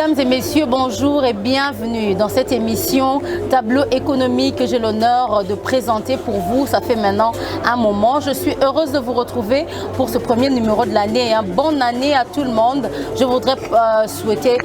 Mesdames et messieurs, bonjour et bienvenue dans cette émission Tableau économique que j'ai l'honneur de présenter pour vous. Ça fait maintenant un moment. Je suis heureuse de vous retrouver pour ce premier numéro de l'année. Bonne année à tout le monde. Je voudrais souhaiter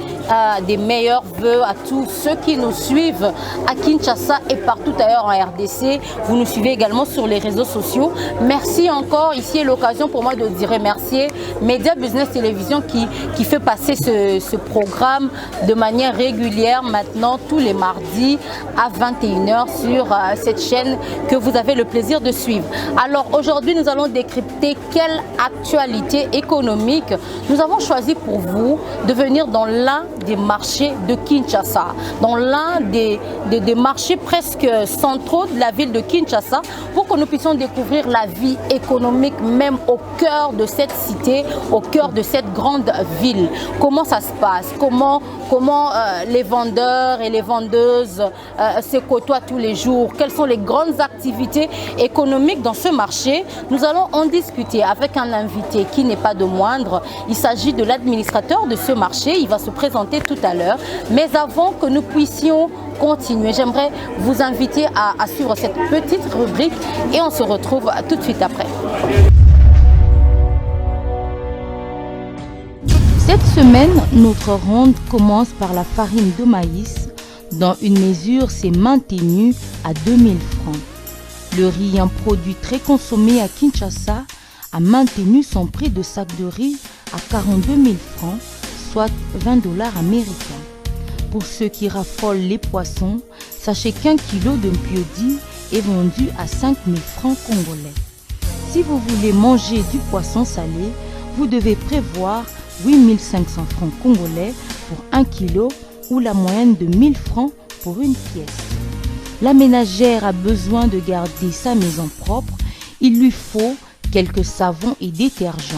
des meilleurs vœux à tous ceux qui nous suivent à Kinshasa et partout ailleurs en RDC. Vous nous suivez également sur les réseaux sociaux. Merci encore. Ici est l'occasion pour moi de dire remercier Média Business Télévision qui fait passer ce programme de manière régulière maintenant tous les mardis à 21 h sur cette chaîne que vous avez le plaisir de suivre. Alors aujourd'hui nous allons décrypter quelle actualité économique. Nous avons choisi pour vous de venir dans l'un des marchés de Kinshasa, dans l'un des marchés presque centraux de la ville de Kinshasa pour que nous puissions découvrir la vie économique même au cœur de cette cité, au cœur de cette grande ville. Comment ça se passe? Comment les vendeurs et les vendeuses se côtoient tous les jours? Quelles sont les grandes activités économiques dans ce marché? Nous allons en discuter avec un invité qui n'est pas de moindre. Il s'agit de l'administrateur de ce marché. Il va se présenter tout à l'heure. Mais avant que nous puissions continuer, j'aimerais vous inviter à suivre cette petite rubrique et on se retrouve tout de suite après. Cette semaine, notre ronde commence par la farine de maïs, dont une mesure s'est maintenue à 2000 francs. Le riz, un produit très consommé à Kinshasa, a maintenu son prix de sac de riz à 42 000 francs, soit 20 $ américains. Pour ceux qui raffolent les poissons, sachez qu'un kilo de piodi est vendu à 5 000 francs congolais. Si vous voulez manger du poisson salé, vous devez prévoir 8 500 francs congolais pour 1 kilo ou la moyenne de 1000 francs pour une pièce. La ménagère a besoin de garder sa maison propre. Il lui faut quelques savons et détergents.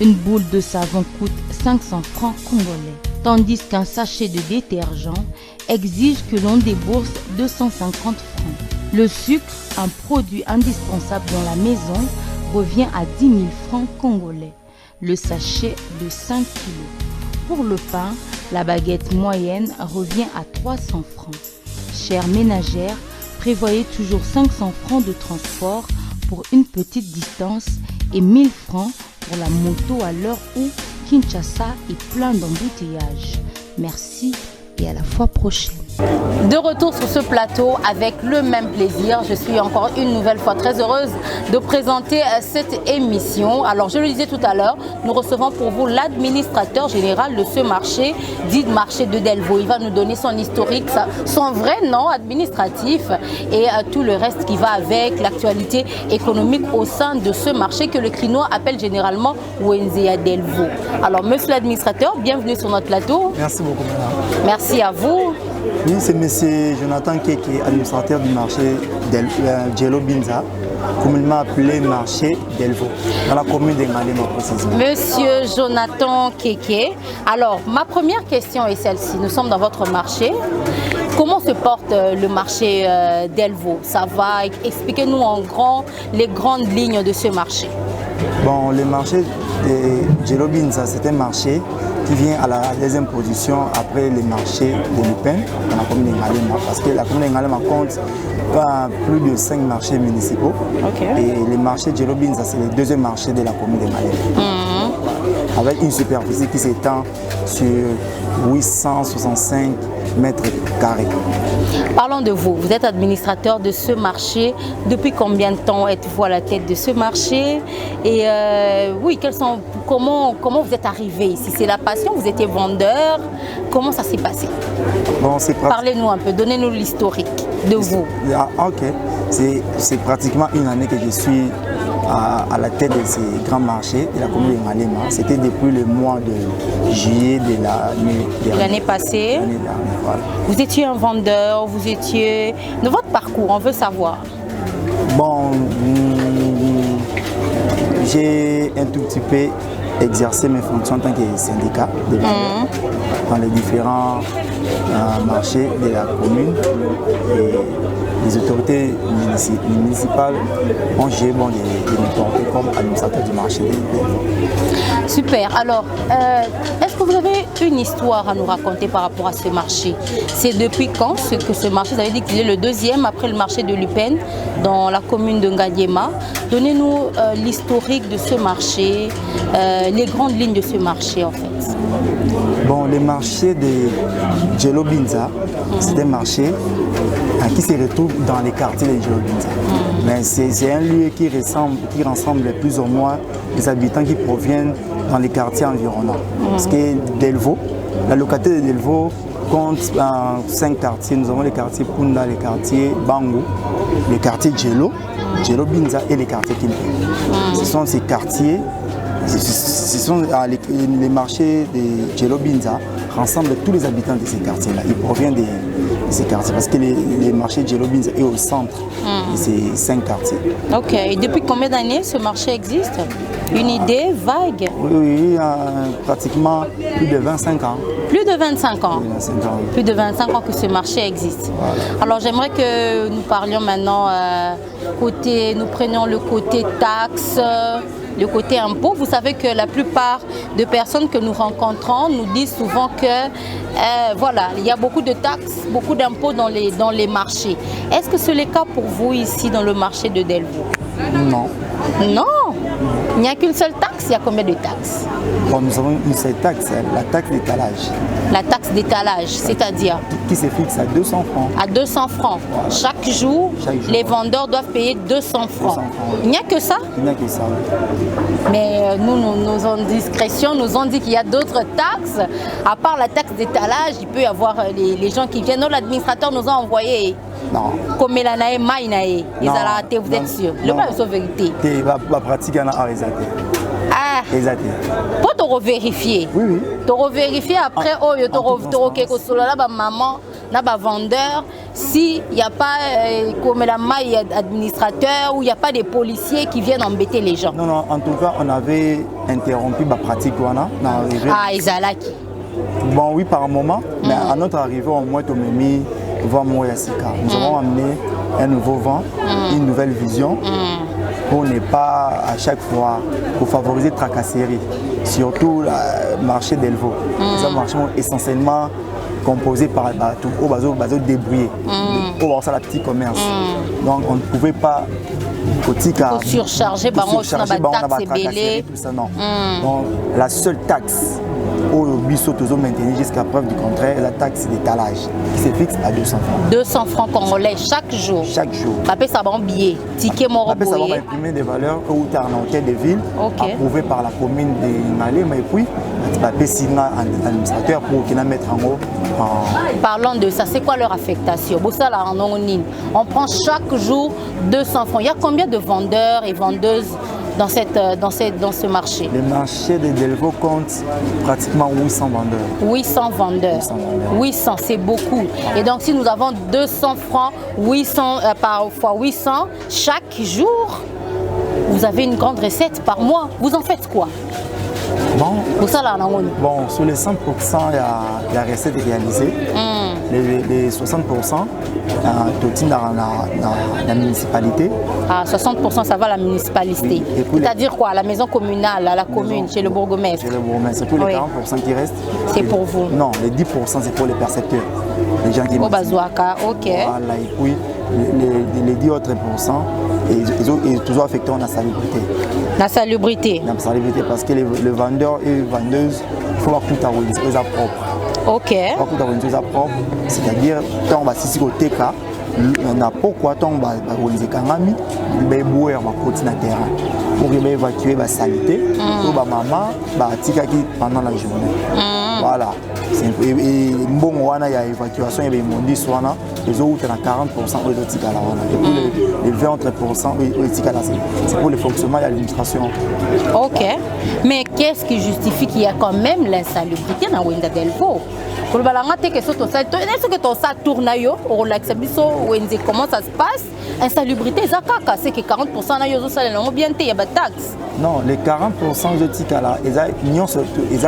Une boule de savon coûte 500 francs congolais, tandis qu'un sachet de détergent exige que l'on débourse 250 francs. Le sucre, un produit indispensable dans la maison, revient à 10 000 francs congolais. Le sachet de 5 kg. Pour le pain, la baguette moyenne revient à 300 francs. Chère ménagère, prévoyez toujours 500 francs de transport pour une petite distance et 1000 francs pour la moto à l'heure où Kinshasa est plein d'embouteillages. Merci et à la fois prochaine. De retour sur ce plateau avec le même plaisir, je suis encore une nouvelle fois très heureuse de présenter cette émission. Alors je le disais tout à l'heure, nous recevons pour vous l'administrateur général de ce marché, dit marché de Delvaux. Il va nous donner son historique, son vrai nom administratif et tout le reste qui va avec l'actualité économique au sein de ce marché que le Crinois appelle généralement Wenzea Delvaux. Alors monsieur l'administrateur, bienvenue sur notre plateau. Merci beaucoup madame. Merci à vous. Oui, c'est M. Jonathan Keke, administrateur du marché Djelo Binza, communément appelé marché Delvaux, dans la commune de Ngalema précisément. Monsieur Jonathan Keke, alors ma première question est celle-ci. Nous sommes dans votre marché. Comment se porte le marché Delvaux? Ça va? Expliquez-nous en grand les grandes lignes de ce marché. Bon, le marché de Djelo Binza, c'est un marché qui vient à la deuxième position après les marchés de Lupin dans la commune de Ngalema, parce que la commune de Ngalema compte pas plus de 5 marchés municipaux. Okay. Et les marchés de Djelo Binza, c'est le deuxième marché de la commune de Ngalema. Avec une superficie qui s'étend sur 865 mètres carrés. Parlons de vous. Vous êtes administrateur de ce marché. Depuis combien de temps êtes-vous à la tête de ce marché? Et oui, comment vous êtes arrivé ici? C'est la passion? Vous étiez vendeur? Comment ça s'est passé? Bon, parlez-nous un peu, donnez-nous l'historique de vous. Ah, ok, c'est pratiquement une année que je suis à la tête de ces grands marchés de la commune de Ngalema. C'était depuis le mois de juillet de l'année passée. Voilà. Vous étiez un vendeur, vous étiez... De votre parcours, on veut savoir. Bon, j'ai un tout petit peu exercé mes fonctions en tant que syndicat de vendeurs dans les différents marchés de la commune. Et les autorités municipales ont géré bon, les m'autorités comme administrateur du marché des Delvaux. Super. Alors, est-ce que vous avez une histoire à nous raconter par rapport à ce marché? C'est depuis quand que ce marché, vous avez dit qu'il est le deuxième après le marché de Lupen dans la commune de Ngadiema. Donnez-nous l'historique de ce marché, les grandes lignes de ce marché en fait. Bon, le marché de Djelobinza, c'est un marché qui se retrouve dans les quartiers de Djelobinza. Mais c'est un lieu qui rassemble plus ou moins les habitants qui proviennent dans les quartiers environnants. Parce que Delvaux, la localité de Delvaux compte 5 quartiers. Nous avons les quartiers Punda, les quartiers Bango, les quartiers Djelobinza et les quartiers Kimpe. Ce sont ces quartiers. Ce sont les marchés de Djelobinza rassemblent tous les habitants de ces quartiers-là. Ils proviennent de ces quartiers parce que les marchés de Djelobinza est au centre de ces 5 quartiers. Ok. Et depuis combien d'années ce marché existe? Une idée vague? Oui, pratiquement plus de 25 ans. Plus de 25 ans. Plus de 25 ans que ce marché existe. Voilà. Alors j'aimerais que nous parlions maintenant nous prenions le côté taxes, le côté impôt. Vous savez que la plupart de personnes que nous rencontrons nous disent souvent que voilà, il y a beaucoup de taxes, beaucoup d'impôts dans les marchés. Est-ce que c'est le cas pour vous ici dans le marché de Delvaux? Non. Non. Il n'y a qu'une seule taxe, il y a combien de taxes? Bon, nous avons une seule taxe, la taxe d'étalage. La taxe d'étalage, c'est-à-dire? Qui se fixe à 200 francs. À 200 francs. Voilà. Chaque jour, les vendeurs doivent payer 200 francs. Il n'y a que ça? Il n'y a que ça, oui. Mais nos indiscrétions nous ont dit qu'il y a d'autres taxes. À part la taxe d'étalage, il peut y avoir les gens qui viennent. L'administrateur nous a envoyé. Non. Comme Mélanae, Maïnae. Ils ont raté, vous êtes sûr? Le pas de vérité. La pratique en a arrêté. Ah. Pour te revérifier. Oui, oui. Te revérifier après, maman, vendeur, s'il n'y a pas comme la maille administrateur ou il n'y a pas des policiers qui viennent embêter les gens. Non, non, en tout cas, on avait interrompu la pratique. Ah, Izalaki. Bon, oui, par un moment, mais à notre arrivée, au moins, nous avons amené un nouveau vent, une nouvelle vision. Pour ne pas à chaque fois pour favoriser la tracasserie, surtout le marché d'Elvaux. C'est un marché essentiellement composé par tout au bateau débrouillé, au la petit commerce. Donc on ne pouvait pas surcharger par taxe et tout ça, non. Donc la seule taxe au biseau toujours maintenu jusqu'à preuve du contraire, la taxe d'étalage qui se fixe à 200 francs. 200 francs congolais chaque jour. Chaque jour. Après ça va en billet, ticket mort. Après ça va imprimer des valeurs ou tu as un enquête de ville approuvé par la commune de Ngalé, mais puis tu vas payer un administrateur pour qu'il la mette en haut. Parlons de ça, c'est quoi leur affectation? On prend chaque jour 200 francs. Il y a combien de vendeurs et vendeuses dans ce marché? Le marché de Delvaux compte pratiquement 800 vendeurs. 800 vendeurs. 800, c'est beaucoup. Et donc si nous avons 200 francs, 800 par fois 800 chaque jour, vous avez une grande recette par mois. Vous en faites quoi? Bon, sur les 100%, il y a la recette réalisée. Les 60%, tout dans la municipalité. Ah, 60%, ça va à la municipalité. Oui. C'est-à-dire quoi? À la maison communale, à la commune, chez le bourgmestre? Chez le bourgmestre. C'est pour les 40% qui restent. C'est pour vous? Non, les 10% c'est pour les percepteurs. Les gens qui ok. Voilà, et puis les 10 autres pourcents, et toujours affectés en la salubrité. La salubrité? La salubrité, parce que les vendeurs et les vendeuses, il faut avoir tout à eux propre. Ok. C'est-à-dire, quand on va ici au TK, on a pourquoi on va organiser Kangami, on va boire na terrain pour évacuer la saleté, pour la maman, pendant la journée. Voilà. Et bon, il y a évacuation, il y a immondice, les autres, il y a 40% de tika là. Et puis les 20 autres pourcents, c'est pour le fonctionnement de l'administration. Ok. Mais qu'est-ce qui justifie qu'il y a quand même l'insalubrité dans Wenda Delvaux? Comment ça se passe? insalubrité, c'est que 40% na bien il y a des taxes. Non, les 40% de tika là, ils ont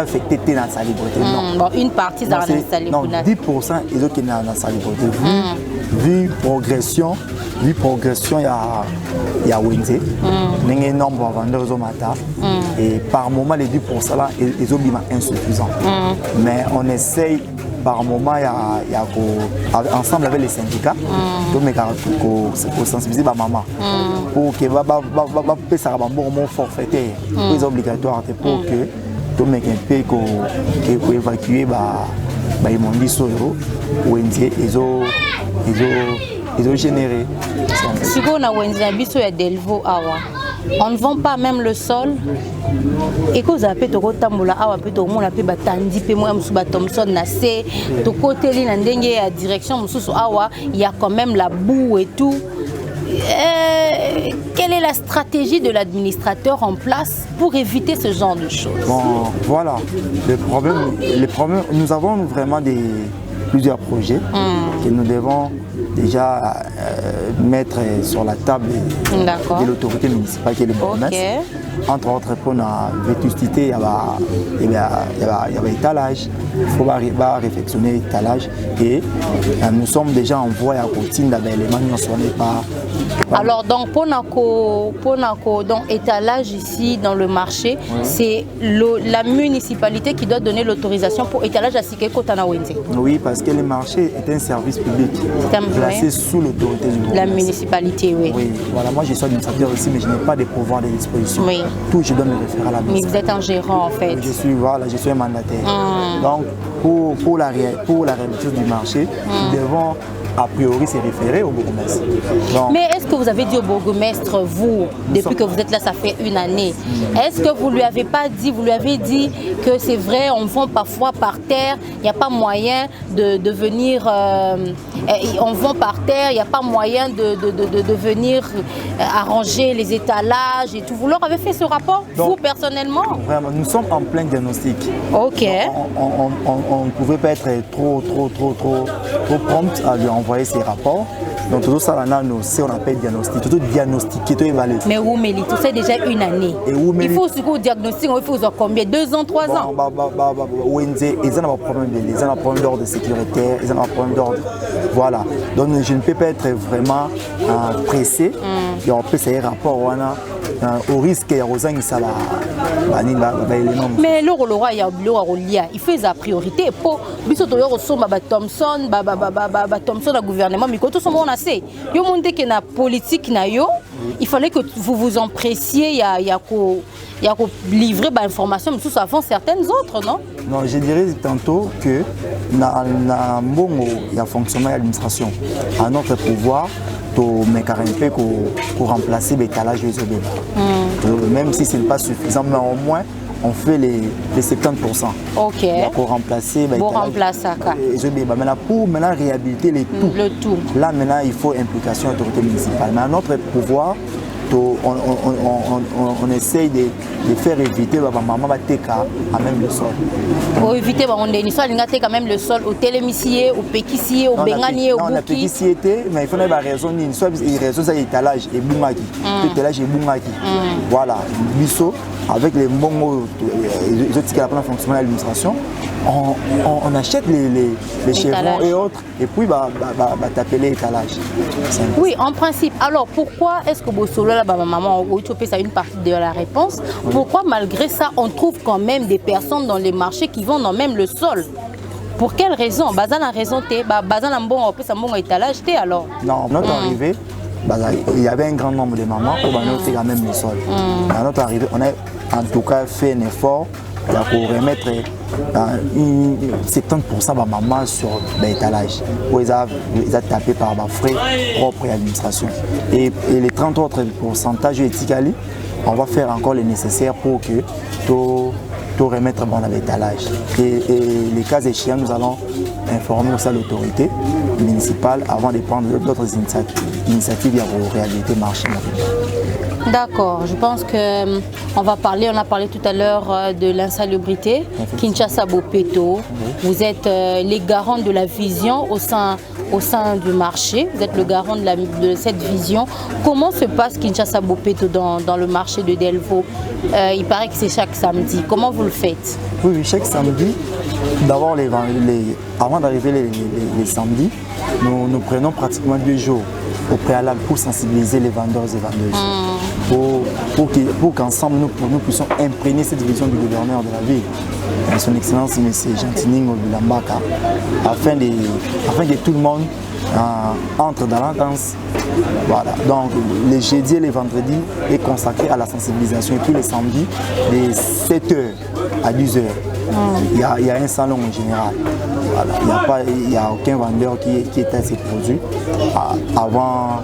affecté la salubrité. Bon, une partie dans la salubrité. Non, 10% ils ont dans la salubrité. Vu progression, il y a Wenze. Il y a un nombre de vendeurs au matin. Et par moment, les 10% là, ils ont insuffisants. Mais on essaye. Par moment, il y a ensemble avec les syndicats, pour sensibiliser ma maman, pour que ça soit un forfaitaire, plus obligatoire, pour que tout le monde puisse évacuer les mondes où ils ont généré. Si on a un Delvaux, on ne vend pas même le sol. Et quand vous avez il y a quand même la boue et tout. Quelle est la stratégie de l'administrateur en place pour éviter ce genre de choses? Bon, voilà, les problèmes, nous avons vraiment plusieurs projets que nous devons déjà mettre sur la table de l'autorité municipale qui est le bourgmestre. Entre autres, pour la vétusté, il y a l'étalage. Il faut réflexionner l'étalage. Et nous sommes déjà en voie à continuer avec les manions pas. Alors, donc, pour l'étalage ici dans le marché, c'est la municipalité qui doit donner l'autorisation pour l'étalage à Sike Kotana Wenze. Oui, parce que le marché est un service public placé sous l'autorité du la municipalité, oui. Oui, voilà, moi je suis administrateur ici, mais je n'ai pas de pouvoir de disposition. Oui. Tout, je dois me référer à la municipalité. Mais vous êtes un gérant en fait. Je suis un mandataire. Donc, pour la réalisation du marché, nous devons a priori se référer au bourgmestre. Mais est-ce que vous avez dit au bourgmestre, vous, depuis que vous êtes là, ça fait une année, est-ce que vous lui avez pas dit, vous lui avez dit que c'est vrai, on vend parfois par terre, il n'y a pas moyen de venir, on vend par terre, il n'y a pas moyen de venir arranger les étalages et tout. Vous leur avez fait ce rapport, donc, vous personnellement? Vraiment, nous sommes en plein diagnostic. Ok. On ne pouvait pas être trop prompt à lui envoyer ces rapports. Donc tout ça, c'est on appelle diagnostic. Tout diagnostiquer, tout évaluer. Mais où Mélie, tout ça déjà une année. Il faut aussi qu'on diagnostique, il faut combien? 2 ans, 3 ans? Ils ont un problème d'ordre sécuritaire, ils ont un problème d'ordre. Voilà. Donc je ne peux pas être vraiment pressé. Et on peut ces rapports au risque de Rosanne ça va. Mais le roi il fait sa priorité pour Thomson, Thomson le gouvernement, mais quand tout le monde a assez, il y a une politique il fallait que vous vous empressiez, il y a livrer l'information avant certaines autres, non? Non, je dirais tantôt que il y a fonctionnement de l'administration. À notre pouvoir, pour remplacer l'étalage des OBEBA. Même si ce n'est pas suffisant, mais au moins on fait les 70%. Ok. Pour remplacer les OBEBA. Maintenant, pour réhabiliter le tout. Là, maintenant, il faut implication de l'autorité municipale. Mais à notre pouvoir, on essaye de faire éviter maman teka à même le sol. Pour éviter on quand même le sol au télémissier, au péquissier, au benganier, au bouki. Non, la péquissier mais il faut avoir raison soit raison ça étalage et boumaki. Étalage et boumaki. Voilà, biso avec les bons les autres qui apprennent à fonctionner à l'administration. On achète les chevrons et autres et puis taper l'étalage. Oui, en principe. Alors pourquoi est-ce que Bossolo là maman ça une partie de la réponse? Pourquoi malgré ça on trouve quand même des personnes dans les marchés qui vont dans même le sol? Pour quelle raison? Bazan a raison bazan a bon étalage alors. Non, notre arrivée, il y avait un grand nombre de mamans pour noter quand même le sol. À notre arrivée, on a en tout cas fait un effort pour remettre 70% de maman sur l'étalage. Ils ont tapé par ma frais propres et administration. Et les 30 autres pourcentages étiquetés, on va faire encore le nécessaire pour que tout remettre bon à l'étalage. Et les cas échéants, nous allons informer aussi l'autorité municipale avant de prendre d'autres initiatives pour réhabiliter le marché. D'accord, je pense qu'on va parler, on a parlé tout à l'heure de l'insalubrité. Kinshasa Bopeto, vous êtes les garants de la vision au sein au sein du marché, vous êtes le garant de cette vision. Comment se passe Kinshasa Bopeto dans le marché de Delvaux? Il paraît que c'est chaque samedi. Comment vous le faites? Oui, chaque samedi. D'abord, avant d'arriver les samedis, nous prenons pratiquement 2 jours au préalable pour sensibiliser les vendeurs et vendeuses. Pour qu'ensemble nous puissions imprégner cette vision du gouverneur de la ville, son Excellence M. Gentilning Bilambaka, afin que tout le monde entre dans l'entente. Voilà. Donc les jeudis et les vendredis est consacré à la sensibilisation et puis les samedis de 7h à 10h. Il y a un salon en général. Voilà. Il n'y a aucun vendeur qui éteint ses produits avant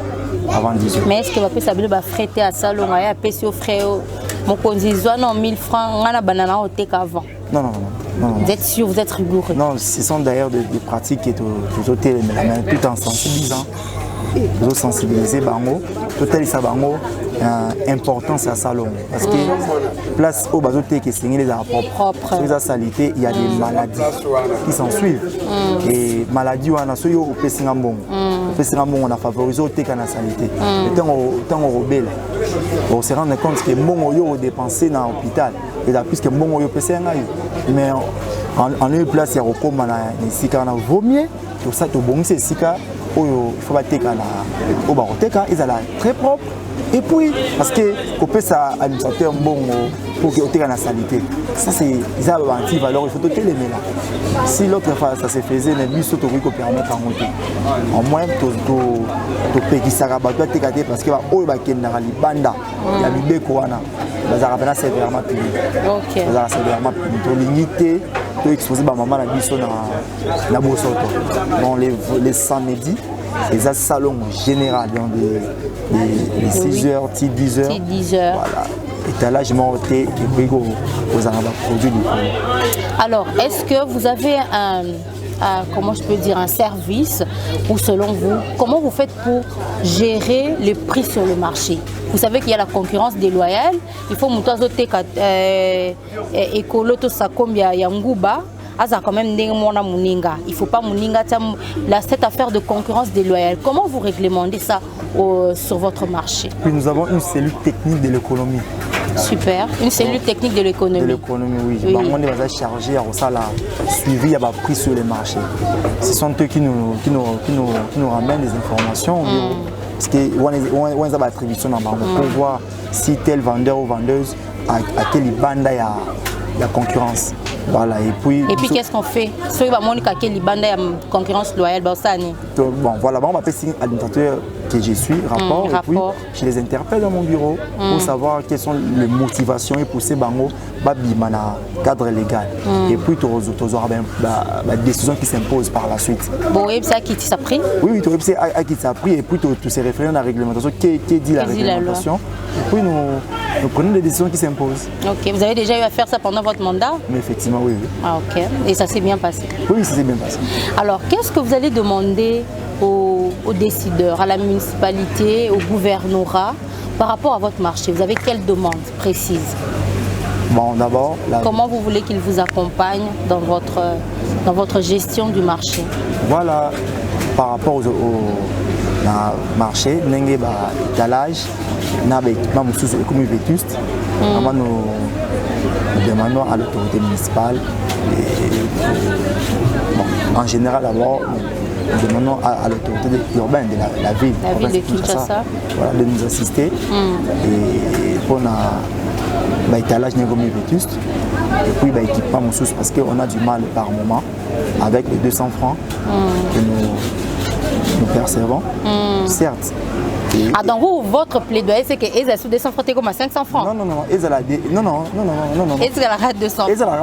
10h. Mais est-ce que vous pouvez fréter à salon à payer au frais mon condition non 1000 francs on a banana au thé avant? Non. Vous êtes sûr, vous êtes rigoureux? Non, ce sont d'ailleurs des pratiques qui sont tout en sensibilisant. Nous sensibiliser bango, total ça bango importance à salon parce que place au bazoté qui c'est les propres. Sur la saleté, il y a des maladies qui s'en suivent et maladies on a soyo au pesingambon. Pesingambon on a favorisé au thé kana saleté. Tant au rebelle. On se rend compte que mon yo dépensé dans l'hôpital et là puisque mon yo pesingay mais en une place il y a recours à ici quand on vaut mieux tout ça tout bon c'est sika. Il faut que ils sont très propres et puis parce que couper ça administrateur bon pour que tu aies la saleté ça c'est ils ont une valeur il faut te les là si l'autre fois ça se faisait les bus auto qu'on permettre en monter au moins to peki saraba toi te gâté parce que o ba kenna li banda ya libeko wana bazara bana sévèrement puni OK bazara sévèrement puni to limiter to exposer ba maman na biso na bosoto bon les samedis les salons général dans les 6h, 10h. Voilà. Étalage monté et puis aux produits. Alors, est-ce que vous avez comment je peux dire, un service ou selon vous, comment vous faites pour gérer les prix sur le marché? Vous savez qu'il y a la concurrence déloyale, il faut monter écolo to ça comme il y a Ngouba. Quand même il ne faut pas cette affaire de concurrence déloyale. Comment vous réglementez ça sur votre marché? Puis nous avons une cellule technique de l'économie. Super, une cellule technique de l'économie. De l'économie, oui. On est chargé à ça suivi, il y a prix sur les marchés. Ce sont eux qui nous ramènent des informations. Parce qu'on a une attribution pour voir si tel vendeur ou vendeuse à quelle bande il y a concurrence. Voilà, et puis qu'est-ce qu'on fait? Si on a une concurrence loyale, bon, voilà, on va passer administrateur que je suis, rapport. Et puis je les interpelle dans mon bureau pour savoir quelles sont les motivations et pousser bango babimana cadre légal. Et puis tu auras la décision qui s'impose par la suite. Bon, et ça qui t'a pris? Oui, tu sais à qui t'a pris et puis tu sais référer à la réglementation qui dit la réglementation. Et puis nous prenons des décisions qui s'imposent. Ok, vous avez déjà eu à faire ça pendant votre mandat? Mais effectivement, oui. Ah, ok. Et ça s'est bien passé? Oui, ça s'est bien passé. Alors, qu'est-ce que vous allez demander aux décideurs, à la municipalité, au gouvernorat par rapport à votre marché? Vous avez quelle demande précise? Bon, d'abord... Comment vous voulez qu'ils vous accompagnent dans votre gestion du marché? Voilà, par rapport au marché, nous avons étalage, nous avons équipement comme vétuste. Nous demandons à l'autorité municipale, en général d'abord, nous demandons à l'autorité urbaine de la ville de Kinshasa, de nous assister et pour l'étalage comme vétuste et puis l'équipement parce qu'on a du mal par moment avec les 200 francs que nous percevons, certes. Donc votre plaidoyer c'est que les sous 200 francs comme à 500 francs? Non, ils ont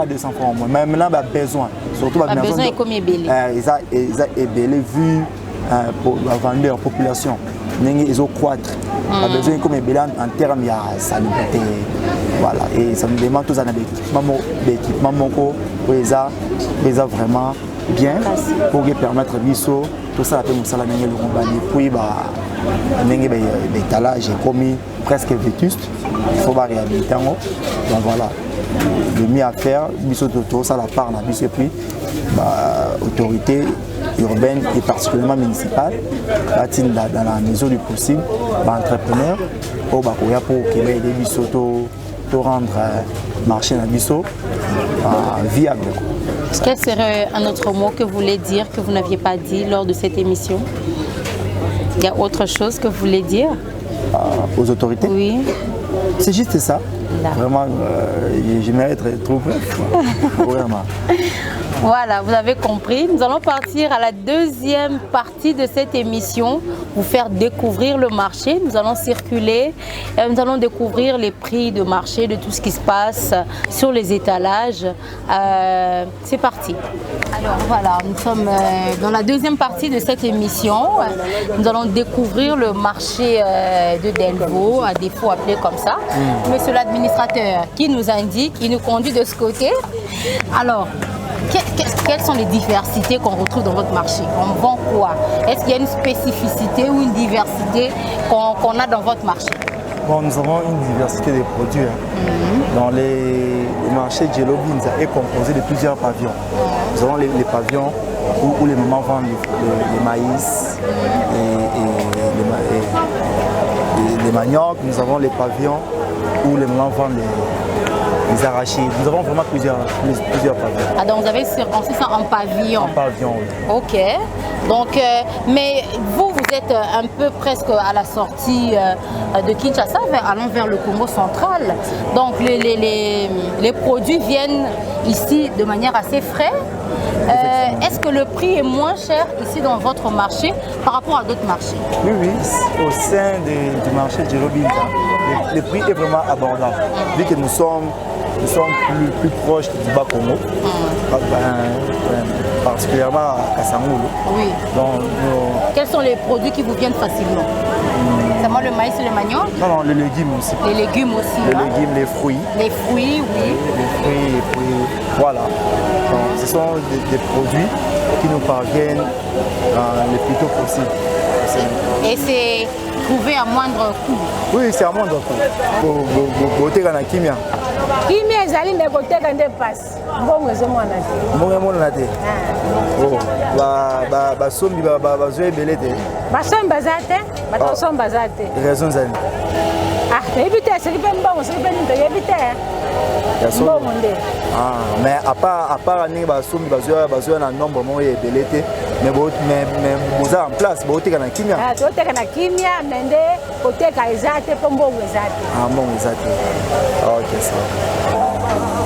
200 francs. Mais maintenant, il y a besoin. Surtout, il y a besoin de combien belé? Ils ont belé vu pour la vendeur, population. Ils ont croître. Il y a besoin de combien belé en termes de salubrité. Voilà. Et ça nous demande tous un équipement pour les vraiment bien pour permettre biso tout ça après musala ndenge lokombani puis ndenge l'étalage est commis presque vétuste, il faut réhabiliter. Donc voilà, le mieux à faire biso tout ça la part na biso et puis autorité urbaine et particulièrement municipale dans la mesure du possible entrepreneurs pour aider biso to rendre marché na biso viable. Quel serait un autre mot que vous voulez dire que vous n'aviez pas dit lors de cette émission? Il y a autre chose que vous voulez dire aux autorités? Oui. C'est juste ça. Là. Vraiment, j'aimerais être trop bref. Vraiment. Voilà, vous avez compris. Nous allons partir à la deuxième partie de cette émission, vous faire découvrir le marché. Nous allons circuler, nous allons découvrir les prix de marché, de tout ce qui se passe sur les étalages. C'est parti. Alors voilà, nous sommes dans la deuxième partie de cette émission. Nous allons découvrir le marché de Delvaux, à défaut appelé comme ça. Monsieur l'administrateur qui nous indique, qui nous conduit de ce côté. Alors, quelles sont les diversités qu'on retrouve dans votre marché? On vend quoi? Est-ce qu'il y a une spécificité ou une diversité qu'on a dans votre marché? Bon, nous avons une diversité de produits. Dans le marché Jello Beans est composé de plusieurs pavillons. Nous avons les pavillons où les mamans vendent les maïs et les maniocs. Nous avons les pavillons où les mamans vendent les arachides. Nous avons vraiment plusieurs pavillons. Ah, donc vous avez circoncis ça en pavillon? En pavillon, oui. Ok. Donc, mais vous êtes un peu presque à la sortie de Kinshasa, allant vers le Congo central. Donc les produits viennent ici de manière assez frais. Est-ce que le prix est moins cher ici dans votre marché par rapport à d'autres marchés? Oui, oui. Au sein du marché de Jello Beans, le prix est vraiment abordable. Vu que nous sommes plus proches du Bas-Congo, particulièrement à Kassangoulou. Oui. Donc, quels sont les produits qui vous viennent facilement? Seulement le maïs et le manioc? Non, les légumes aussi. Les légumes aussi. Les légumes, les fruits. Les fruits, oui. Les fruits, voilà. Donc, ce sont des produits qui nous parviennent le plus tôt possible. Et c'est trouvé à moindre coût? Oui, c'est à moindre coût. Beauté dans la kimia. Kimia ezali mais côté quand des passe. Mbongo ezomona te. Mbongo ezomona te. Oh, ba sombi ba zo ebele te. Ba sombi bazate, ba to sombi bazate. Raison zani. Ah, ebite c'est pas mbongo, c'est pas nto ebite. Mbongo nde. Ah, mais à part ni ba sombi ba zo na nombre mo ebele te. Mais vous en place, vous êtes en Kimia. Ah, vous êtes en Kimia, mais vous êtes en Ezate, pour vous Ezate. Ah, bon, Ezate. Ok, ça va.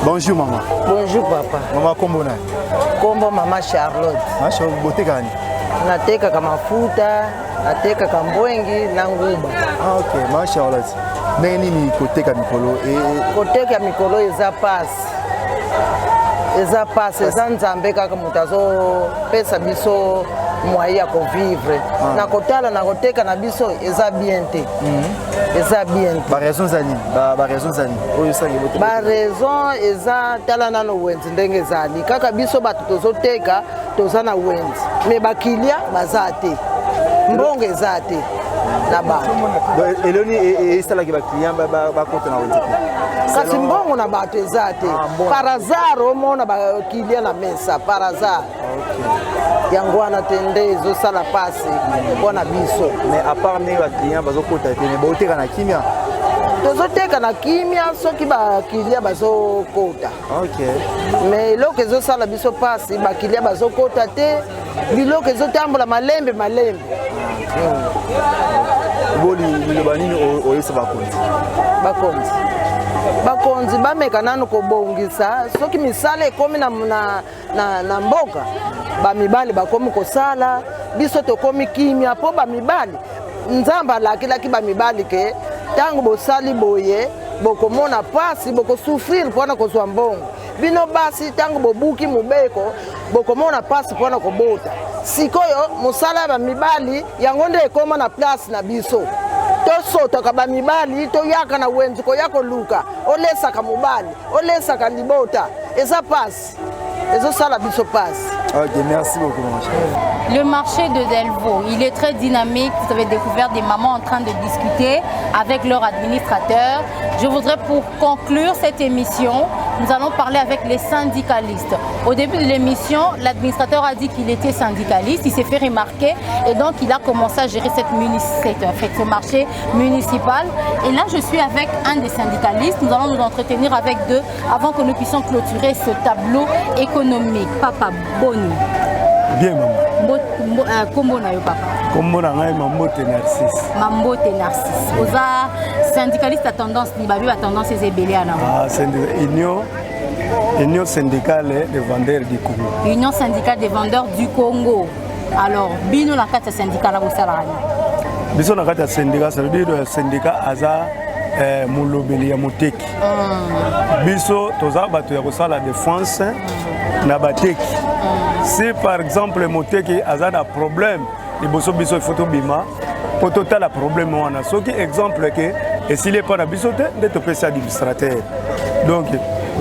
Bonjour, maman. Bonjour, papa. Maman, comment on est? Comment maman Charlotte? Ah, Charlotte, vous êtes en nateka kama mafuta, nateka kama mbwengi na nguba. Ah, ok, maman Charlotte. Mais ni koteka mikolo et koteka mikolo eza passe. Eza passe, eza nzambe kaka mutazo pesa biso moyen ya vivre. Na kotala na koteka na biso eza bien te. Eza bien. Ba raison zani, ba raison zani. Oyo sangi bote. Ba raison eza tala nano wenzi ndenge zali. Kaka biso batu tozoteka tozana wenzi. Me bakilia bazate. Mbongo ezate. Na ba. Eloni et ça là qui va client ba compte na wenzi. Kasi mbongo na bato ezate. Par hasard omona ba kilia na mesa par hasard. Okay. Yango wana tende ezosala pasi mpona biso. Mais à part ne ba client bazokota te ne baoteka na kimia. Tozoteka na kimia soki ba kilia bazokota. OK. Mais eloko ezosala biso pasi ba kilia bazokota te. Biloko ezotambola malembe. Boli banini oyesa bakonzi. Bakonzi bameka nanu kobongisa soki misala ekomi na mboka bamibali bakomi kosala biso tokomi kimia po bamibali nzamba lakilaki bamibali ke tango bosali boye bokomona pasi bokosufrir mpona kozwa mbongo bino basi tango bobuki mubeko bokomona pasi mpona kobota sikoyo mosala ya bamibali yango nde ekoma na place na biso tosotaka bamibali toyaka na wenzi koya koluka olesaka mobali olesaka libota eza pasi ezosala biso pasi. Ok, merci beaucoup, mon cher. Le marché de Delvaux, il est très dynamique. Vous avez découvert des mamans en train de discuter avec leur administrateur. Je voudrais, pour conclure cette émission, nous allons parler avec les syndicalistes. Au début de l'émission, l'administrateur a dit qu'il était syndicaliste, il s'est fait remarquer et donc il a commencé à gérer ce marché municipal. Et là, je suis avec un des syndicalistes. Nous allons nous entretenir avec deux avant que nous puissions clôturer ce tableau économique. Papa Boni. Bien, maman. Comment na yo papa? Comment na ngai Mambote Narcisse. Mambote Narcisse. Oza syndicaliste à tendance libabi à tendance ezebele ana. Ah, c'est Union syndicale des vendeurs du Congo. Union syndicale des vendeurs du Congo. Alors, bino la carte syndicale au salarié. Biso na carte syndicat, ça veut dire le syndicat aza mulobeli ya moteki. Biso toza bato ya kosala défense na bateki. Si par exemple le moteki a un problème, il faut que bima pour total le problème wana. Ce qui exemple que et s'il est pas na biso de te passer administrateur. Donc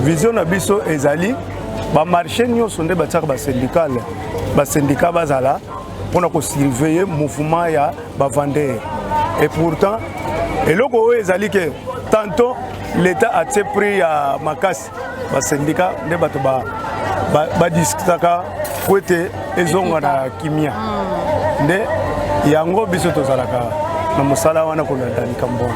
vision na biso ezali ba marché nyo sonde ba tsaka ba syndicat bazala pour surveiller mouvement ya ba vendeur. Et pourtant eloko ezali que tantôt l'état a pris à makasi ba syndicat ne bato ba discutaka kwete ezonga na kimia nde yango biso tozalaka na musala wana kuna ndani kambona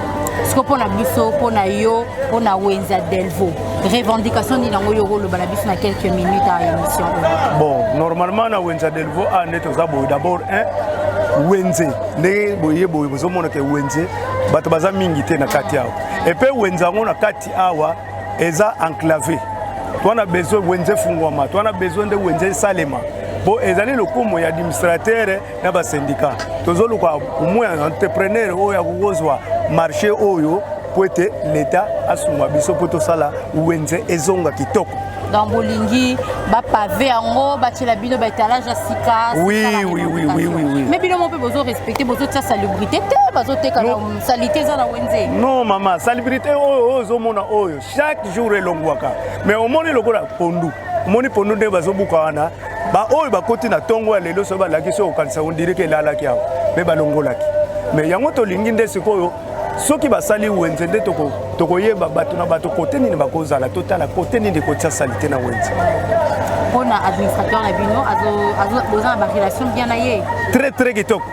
siko pona biso pona yo pona wenza Delvaux revendication ni nango yo lo bala biso na quelques minutes à émission. Bon normalement na wenza Delvaux a neto za boy d'abord wenze ne boye bozo mona ke wenze bato baza mingi te na kati awa et puis wenza ngo na kati awa eza enclavé. Tu as besoin de Wenze Fungwama, tu as besoin de Wenze Salema. Pour les lokumo ya administrateur na ba syndicat. Tozo lokwa umwe entrepreneur o ya kugozwa marché oyo pour être l'état asungwa biso poto sala Wenze ezonga kitoko. Dans Bolingi, ba pavé ango, ba tila bino ba étalage à sika. Oui. Mais bino mon peut besoin respecter besoin de sa salubrité, besoin de ka salité za na Wenze. Non maman, salubrité oyo zo mona oyo chaque jour elongwaka. Mais au moni lokola pondu. Moni pondu de bazo bukana. Ba oyo ba koti na tongo ya lelo so ba lakisi o kanisa on dirait que la la kia. Mais ba longolaki. Mais yango to lingi nde sikoyo soki basali Wenze nde tokoyeba bato na bato kote nini bakozala totala kote nini kotia salite na Wenze. Pona administrateur na bino azo besoin ba relation bien na ye. Très kitoko.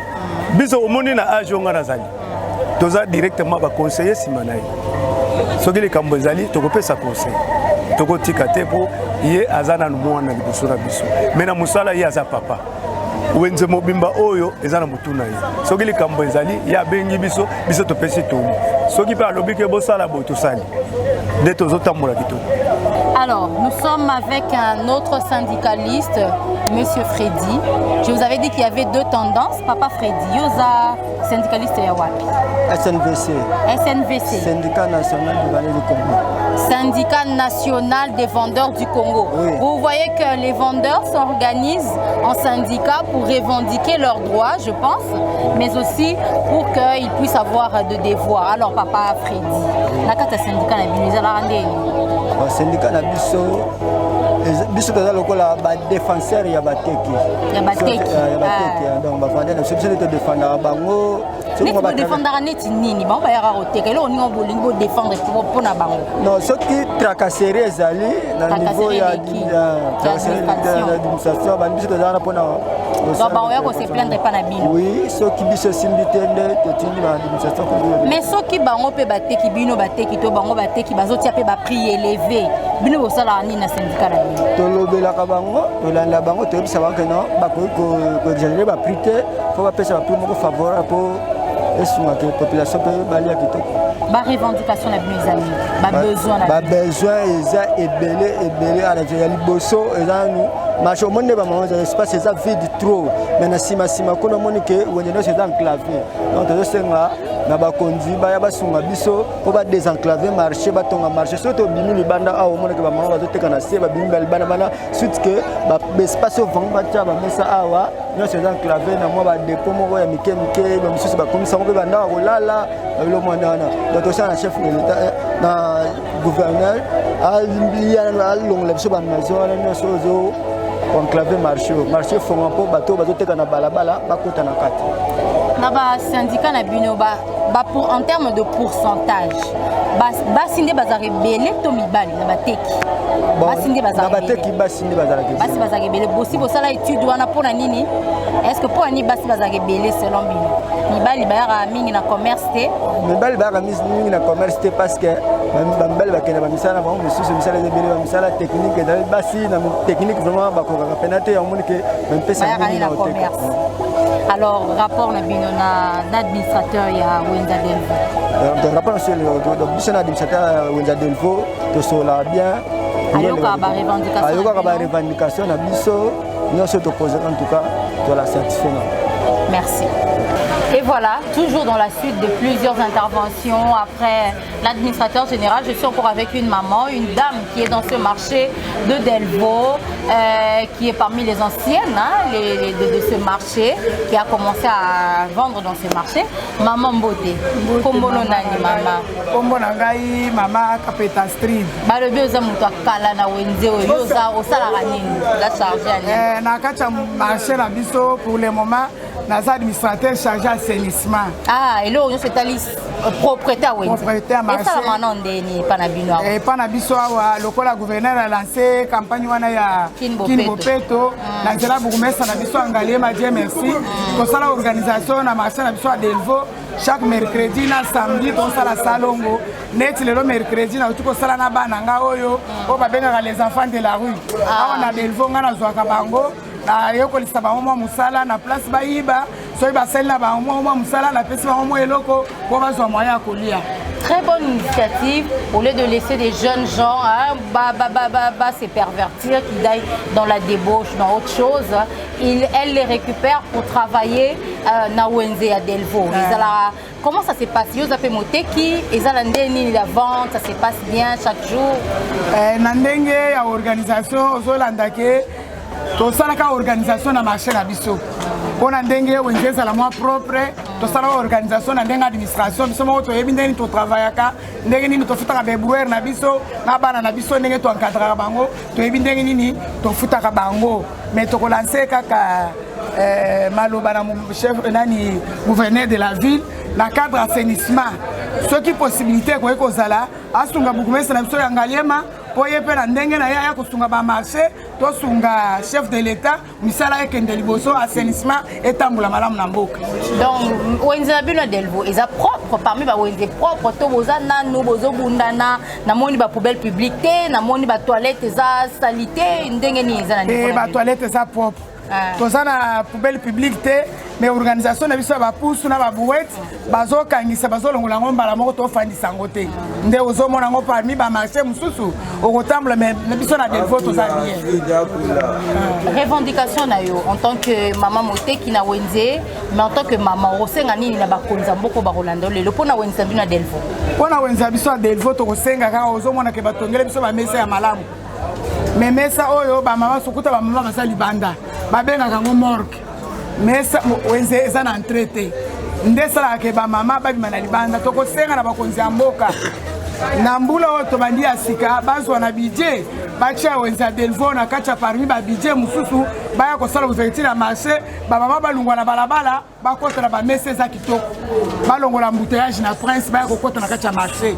Biso omoni na age onga nazali. Toza directement ba conseiller simanayi. Soki le kambo ezali tokopesa conseil. Tokotika te po ye azana mwana liboso na biso. Mais na musala ye aza papa. Wenze mobimba oyo ezana mutuna ye. Soki likambo ezali ya bengi biso topesi toni. Soki pa lobi ke bosala bo tosali. De tozotambola kitoko. Alors, nous sommes avec un autre syndicaliste, Monsieur Freddy. Je vous avais dit qu'il y avait deux tendances. Papa Freddy, Yoza, syndicaliste Yawapi. SNVC. SNVC. Syndicat national des vendeurs du Congo. Syndicat national des vendeurs du Congo. Oui. Vous voyez que les vendeurs s'organisent en syndicat pour revendiquer leurs droits, je pense, mais aussi pour qu'ils puissent avoir de devoirs. Alors, Papa Freddy, nakata syndicat na bino ezala ndeni. Syndicat na biso toza lokola ba défenseur ya bateki. Ya bateki. Donc ba vendeur na biso te défendre bango. Neti bo défendre neti nini bango ba yaka koteka elo oningo bolingi bo défendre pour na bango. Non, ce qui tracasserie ezali na niveau ya l'administration ba biso toza na pona. Donc bango ya ko se plaindre pas na bino. Oui, ce qui biso simbitende totini ba administration ko. Mais ce qui bango pe bateki bino bateki to bango bateki bazotia pe ba prix élevé. Bino bo sala ni na syndicat na bino. Tolobelaka bango tolanda bango toyebisa bango non bakoki kogénérer baprix te fo bapesa baprix moko favorable po esunga ke population mpe balia kitoko. Barevendication na bino ezali babesoin na babesoin eza ebele ya liboso eza nu marché omoni nde bamama eza espace eza vide trop mais na nsima kuna omoni ke wenye nyonso eza enclavé donc tozosenga na bakonzi baya basunga biso mpo badesenclave marché batonga marché soki tobimi libanda awa omoneke bamama bazoteka na se babimi balibanda bana suite ke baespace oyo vango batia bamesa awa nyonso eza enclave na mwa badepo moko ya mike bamisusu bakomisango mpe bandaka kolala babilo mwana wana donc tosala na chef de l'état na gouverneur alongola biso bamaison wana nyonso enclavé marché fonga mpo bato bazoteka na balabala bakota na kati. Na ba syndicat na bino en termes de pourcentage basinde bazare belé to mibali na bateki basinde bazare bateki basinde bazare belé bosi bosala étude wana pona nini est-ce que pona ni basi bazare belé selon bino mibali bayara mingi na commerce te mibali bayara mingi na commerce te parce que mibali bakena ba misala ba mususu misala belé ba misala technique dans basi na technique vraiment bakoka penate ya moni ke même pesa ni na commerce. Alors rapport na bino na administrateur ya Wenza Delvaux. Donc rapport sur le administrateur Wenza Delvaux to sola bien. Ayoka ba revendication. Ayoka ba revendication na biso, nous sommes opposés en tout cas de la satisfaction. Merci. Et voilà, toujours dans la suite de plusieurs interventions après l'administrateur général, je suis encore avec une maman, une dame qui est dans ce marché de Delvaux, qui est parmi les anciennes de ce marché, qui a commencé à vendre dans ce marché. Maman Mbote, comment on a dit maman? Comment on a dit maman Capeta Street? Bah le bien ça muta kala na wenze o yoza o sala nini la chargé ali. Na kacha marché na biso pour le moment. Nas administrateur chargé assainissement. Ah, et là, on se talis propriétaire oui. Propriétaire marché. Et ça maintenant ndeni panabino. Et panabino le la gouverneur a lancé campagne wana ya Kinbopeto. Na zela bourgmestre na biso angalie ma Dieu merci. Pour ça l'organisation na marché na biso à Delvaux chaque mercredi na samedi on sala salongo. Net le mercredi na tuko sala na bana nga oyo o ba benga les enfants de la rue. Ah on a Delvaux nga na zwaka bango. Na yoko lisa ba mwa musala na place bayiba so ba sala ba mwa musala na pesi ba mwa eloko pour bazwa moyen kolia. Très bonne initiative au lieu de laisser des jeunes gens se pervertir qui d'aillent dans la débauche dans autre chose, elle les récupère pour travailler na Wenze à Delvaux. Comment ça se passe? Vous avez monté qui la vente, ça se passe bien chaque jour. Nandenge ya organisation Zolandake to salaka organisation na marché na biso pona ndenge Wenze la moi propre to salaka organisation na ndenge administration biso mo to yebi ndenge to travaillaka ndenge nini to futaka be brouwer na biso na bana na biso ndenge to encadrer bango to yebi ndenge nini to futaka bango mais to ko lancer kaka maloba na chef nani gouverneur de la ville na cadre assainissement ce qui possibilité ko ekozala asunga bourgmestre na biso ya Ngaliema pour y faire un dengue na ya kusunga ba marché to sunga chef de l'état misala ekende liboso assainissement et tambula malamu na mboka. Donc Wenze bino Delvaux ils a propre parmi ba Wenze propre to boza nanu bozo bundana na moni ba poubelle publique te na moni ba toilette za salité ndenge ni za na ba toilette za propre. Toza na poubelle publique te mais organisation na biso ba pousse na ba bouette bazo kangisa bazo longola ngomba la moko to fandisa ngote nde ozo mona ngo parmi ba marché mususu okotamble mais na biso na Delvaux toza bien. Revendication na yo en tant que maman moté qui na Wenze mais en tant que maman osenga nini na ba konza mboko ba Rolando le pona Wenze bino na Delvaux. Pona Wenze biso na Delvaux to kosenga ka ozo mona ke batongele biso ba mesa ya malamu. Mais mesa oyo ba mama sokuta ba mama basali banda babenga kango morgue mesa Wenze eza na traité ndesala ke ba mama babima na libanda to kosenga na bakonzi ya mboka na mbula oyo to bandi ya sika bazwa na budget bacha Wenze Delvaux na kacha parmi ba budget mususu baya kosala ouverture na marché ba mama balungwa na balabala bakota na ba mesa za kitoko balongola embouteillage na prince baya kokota na kacha marché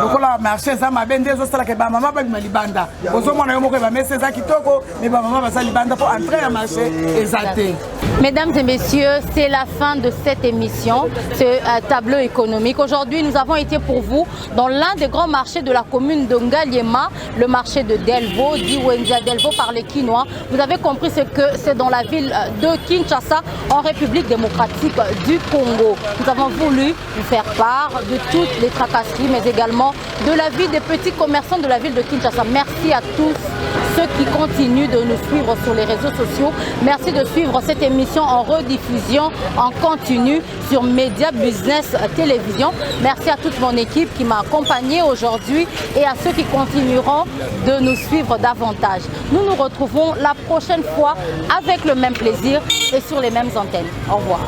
lokola marché za mabende zo sala ke ba mama babima libanda ozo mona yo moko ba mesa za kitoko mais ba mama basali libanda pour entrer na marché exacté. Mesdames et messieurs, c'est la fin de cette émission, ce tableau économique. Aujourd'hui, nous avons été pour vous dans l'un des grands marchés de la commune de Ngaliema, le marché de Delvaux, dit Wenze Delvaux par les Kinois. Vous avez compris ce que c'est dans la ville de Kinshasa, en République démocratique du Congo. Nous avons voulu vous faire part de toutes les tracasseries, mais également de la vie des petits commerçants de la ville de Kinshasa. Merci à tous ceux qui continuent de nous suivre sur les réseaux sociaux. Merci de suivre cette émission en rediffusion, en continu sur Média Business Télévision. Merci à toute mon équipe qui m'a accompagné aujourd'hui et à ceux qui continueront de nous suivre davantage. Nous nous retrouvons la prochaine fois avec le même plaisir et sur les mêmes antennes. Au revoir.